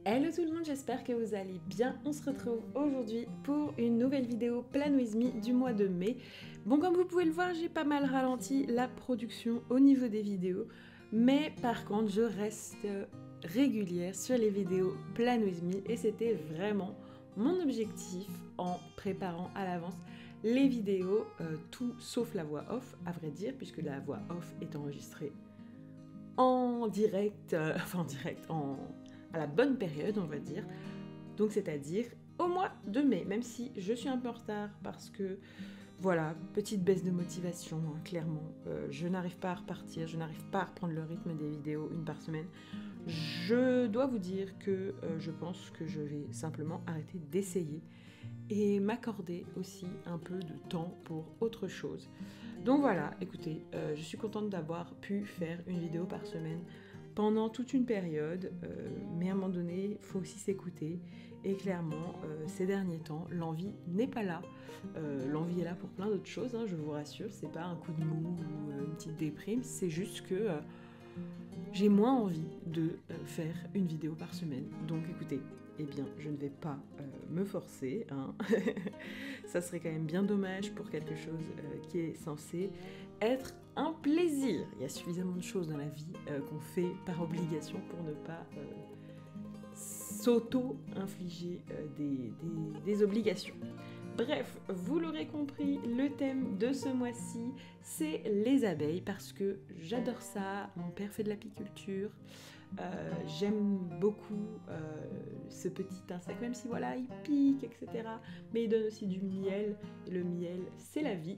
Hello tout le monde, j'espère que vous allez bien. On se retrouve aujourd'hui pour une nouvelle vidéo Plan With Me du mois de mai. Bon, comme vous pouvez le voir, j'ai pas mal ralenti la production au niveau des vidéos, mais par contre, je reste régulière sur les vidéos Plan With Me et c'était vraiment mon objectif en préparant à l'avance les vidéos, tout sauf la voix off, à vrai dire, puisque la voix off est enregistrée en direct, à la bonne période, on va dire. Donc c'est-à-dire au mois de mai, même si je suis un peu en retard parce que, voilà, petite baisse de motivation, hein, clairement. Je n'arrive pas à repartir, je n'arrive pas à reprendre le rythme des vidéos une par semaine. Je dois vous dire que je pense que je vais simplement arrêter d'essayer et m'accorder aussi un peu de temps pour autre chose. Donc voilà, écoutez, je suis contente d'avoir pu faire une vidéo par semaine pendant toute une période, mais à un moment donné, il faut aussi s'écouter. Et clairement, ces derniers temps, l'envie n'est pas là. L'envie est là pour plein d'autres choses, hein, je vous rassure. C'est pas un coup de mou ou une petite déprime, c'est juste que j'ai moins envie de faire une vidéo par semaine. Donc écoutez, eh bien, je ne vais pas me forcer, hein. Ça serait quand même bien dommage pour quelque chose qui est censé être un plaisir. Il y a suffisamment de choses dans la vie qu'on fait par obligation pour ne pas s'auto-infliger des obligations. Bref, vous l'aurez compris, le thème de ce mois-ci, c'est les abeilles, parce que j'adore ça, mon père fait de l'apiculture, j'aime beaucoup ce petit insecte, même si voilà, il pique, etc. Mais il donne aussi du miel, et le miel, c'est la vie.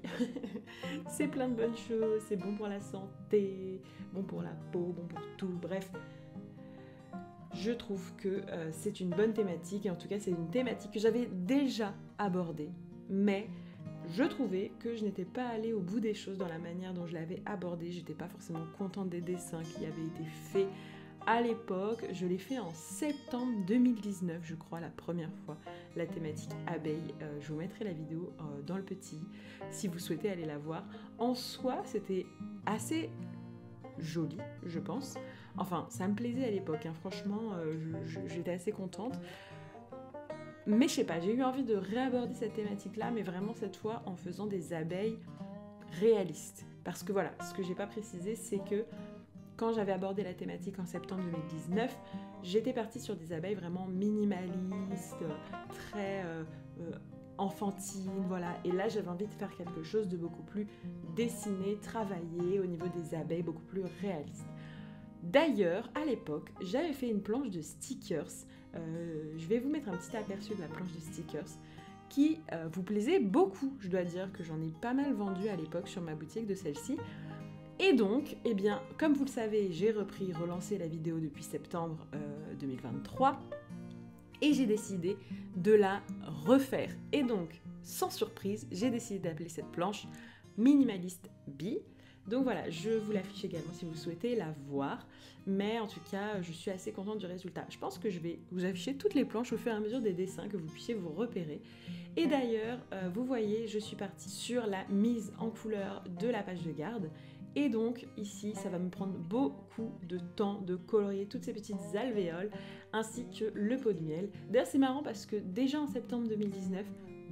C'est plein de bonnes choses, c'est bon pour la santé, bon pour la peau, bon pour tout, bref. Je trouve que c'est une bonne thématique, et en tout cas c'est une thématique que j'avais déjà abordée, mais je trouvais que je n'étais pas allée au bout des choses dans la manière dont je l'avais abordée. J'étais pas forcément contente des dessins qui avaient été faits à l'époque. Je l'ai fait en septembre 2019, je crois, la première fois, la thématique abeille. Je vous mettrai la vidéo dans le petit, si vous souhaitez aller la voir. En soi, c'était assez joli, je pense. Enfin, ça me plaisait à l'époque, hein. Franchement, j'étais assez contente. Mais je sais pas, j'ai eu envie de réaborder cette thématique-là, mais vraiment cette fois en faisant des abeilles réalistes. Parce que voilà, ce que j'ai pas précisé, c'est que quand j'avais abordé la thématique en septembre 2019, j'étais partie sur des abeilles vraiment minimalistes, très enfantines, voilà. Et là, j'avais envie de faire quelque chose de beaucoup plus dessiné, travaillé au niveau des abeilles, beaucoup plus réaliste. D'ailleurs, à l'époque, j'avais fait une planche de stickers. Je vais vous mettre un petit aperçu de la planche de stickers qui vous plaisait beaucoup. Je dois dire que j'en ai pas mal vendu à l'époque sur ma boutique de celle-ci. Et donc, eh bien, comme vous le savez, j'ai relancé la vidéo depuis septembre 2023 et j'ai décidé de la refaire. Et donc, sans surprise, j'ai décidé d'appeler cette planche Minimalist Bee. Donc voilà, je vous l'affiche également si vous souhaitez la voir, mais en tout cas, je suis assez contente du résultat. Je pense que je vais vous afficher toutes les planches au fur et à mesure des dessins, que vous puissiez vous repérer. Et d'ailleurs, vous voyez, je suis partie sur la mise en couleur de la page de garde. Et donc ici, ça va me prendre beaucoup de temps de colorier toutes ces petites alvéoles, ainsi que le pot de miel. D'ailleurs, c'est marrant parce que déjà en septembre 2019,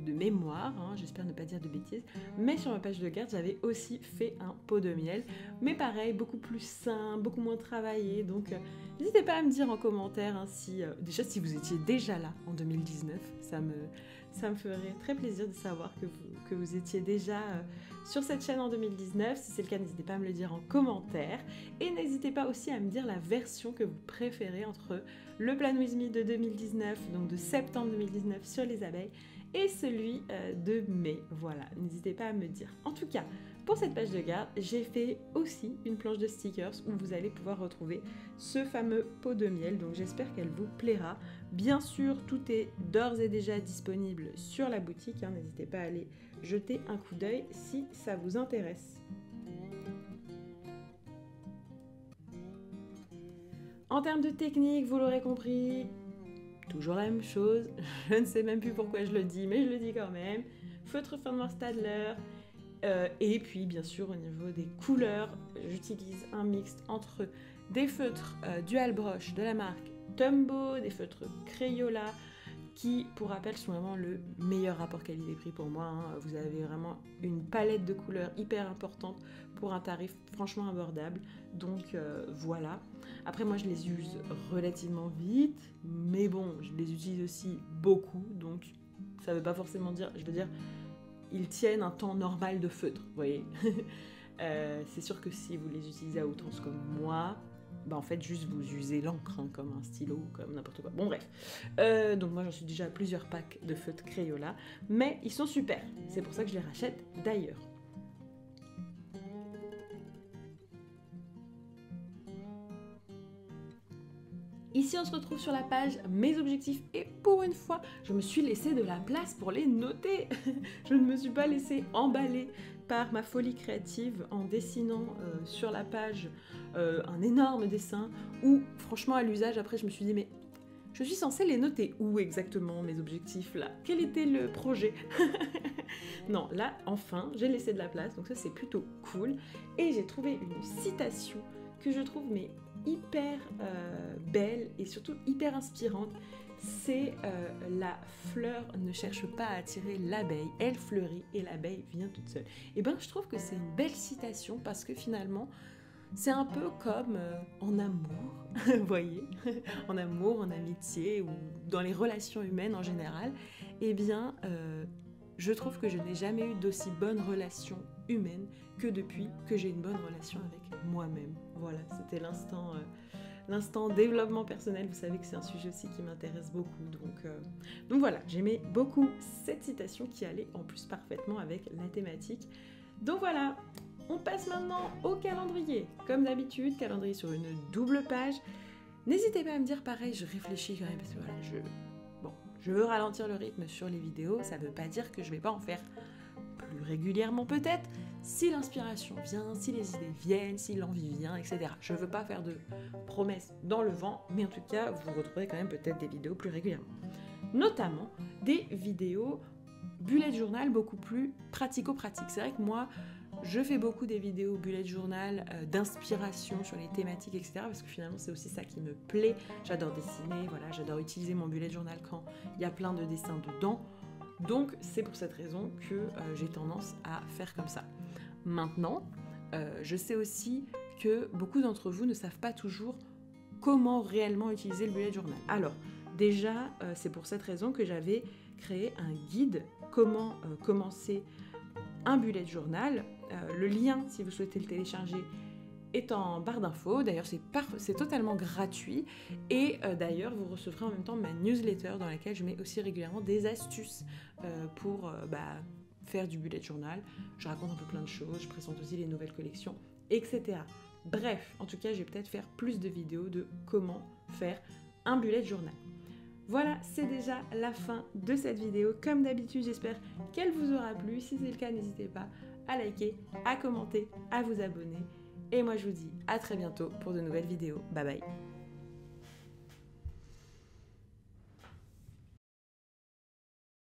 de mémoire, hein, j'espère ne pas dire de bêtises, mais sur ma page de garde, j'avais aussi fait un pot de miel, mais pareil, beaucoup plus simple, beaucoup moins travaillé, donc n'hésitez pas à me dire en commentaire hein, déjà si vous étiez déjà là en 2019, ça me ferait très plaisir de savoir que vous étiez déjà sur cette chaîne en 2019. Si c'est le cas, n'hésitez pas à me le dire en commentaire. Et n'hésitez pas aussi à me dire la version que vous préférez entre le Plan With Me de 2019, donc de septembre 2019 sur les abeilles, et celui de mai. Voilà, n'hésitez pas à me dire. En tout cas, pour cette page de garde, j'ai fait aussi une planche de stickers où vous allez pouvoir retrouver ce fameux pot de miel. Donc j'espère qu'elle vous plaira. Bien sûr, tout est d'ores et déjà disponible sur la boutique. Hein. N'hésitez pas à aller jeter un coup d'œil si ça vous intéresse. En termes de technique, vous l'aurez compris, toujours la même chose. Je ne sais même plus pourquoi je le dis, mais je le dis quand même. Feutre fin noir Staedtler. Et puis bien sûr au niveau des couleurs, j'utilise un mixte entre des feutres Dual Brush de la marque Tombow, des feutres Crayola, qui, pour rappel, sont vraiment le meilleur rapport qualité-prix pour moi. Hein. Vous avez vraiment une palette de couleurs hyper importante pour un tarif franchement abordable. Donc voilà. Après, moi, je les use relativement vite, mais bon, je les utilise aussi beaucoup. Donc, ça ne veut pas forcément dire, je veux dire, ils tiennent un temps normal de feutre, vous voyez. C'est sûr que si vous les utilisez à outrance comme moi, bah en fait juste vous usez l'encre hein, comme un stylo, comme n'importe quoi. Bon bref, donc moi j'en suis déjà à plusieurs packs de feutres Crayola, mais ils sont super, c'est pour ça que je les rachète d'ailleurs. Ici on se retrouve sur la page mes objectifs et pour une fois je me suis laissé de la place pour les noter. Je ne me suis pas laissé emballer par ma folie créative en dessinant sur la page un énorme dessin où franchement à l'usage après je me suis dit mais je suis censée les noter où exactement mes objectifs là? Quel était le projet? Non là enfin j'ai laissé de la place donc ça c'est plutôt cool et j'ai trouvé une citation que je trouve mais hyper belle et surtout hyper inspirante. C'est la fleur ne cherche pas à attirer l'abeille, elle fleurit et l'abeille vient toute seule. Et ben je trouve que c'est une belle citation parce que finalement c'est un peu comme en amour, vous voyez, en amour, en amitié ou dans les relations humaines en général. Eh bien je trouve que je n'ai jamais eu d'aussi bonne relation humaine que depuis que j'ai une bonne relation avec moi-même. Voilà, c'était l'instant développement personnel. Vous savez que c'est un sujet aussi qui m'intéresse beaucoup. Donc voilà, j'aimais beaucoup cette citation qui allait en plus parfaitement avec la thématique. Donc voilà, on passe maintenant au calendrier. Comme d'habitude, calendrier sur une double page. N'hésitez pas à me dire pareil, je réfléchis quand même parce que voilà, je veux ralentir le rythme sur les vidéos, ça veut pas dire que je vais pas en faire plus régulièrement peut-être, si l'inspiration vient, si les idées viennent, si l'envie vient, etc. Je veux pas faire de promesses dans le vent, mais en tout cas, vous retrouverez quand même peut-être des vidéos plus régulièrement. Notamment des vidéos bullet journal beaucoup plus pratico-pratiques. C'est vrai que moi, je fais beaucoup des vidéos bullet journal d'inspiration sur les thématiques, etc. Parce que finalement, c'est aussi ça qui me plaît. J'adore dessiner, voilà, j'adore utiliser mon bullet journal quand il y a plein de dessins dedans. Donc, c'est pour cette raison que j'ai tendance à faire comme ça. Maintenant, je sais aussi que beaucoup d'entre vous ne savent pas toujours comment réellement utiliser le bullet journal. Alors, déjà, c'est pour cette raison que j'avais créé un guide comment commencer un bullet journal. Le lien, si vous souhaitez le télécharger, est en barre d'infos. D'ailleurs, c'est totalement gratuit. Et d'ailleurs, vous recevrez en même temps ma newsletter dans laquelle je mets aussi régulièrement des astuces pour faire du bullet journal. Je raconte un peu plein de choses, je présente aussi les nouvelles collections, etc. Bref, en tout cas, je vais peut-être faire plus de vidéos de comment faire un bullet journal. Voilà, c'est déjà la fin de cette vidéo. Comme d'habitude, j'espère qu'elle vous aura plu. Si c'est le cas, n'hésitez pas à liker, à commenter, à vous abonner. Et moi, je vous dis à très bientôt pour de nouvelles vidéos. Bye bye.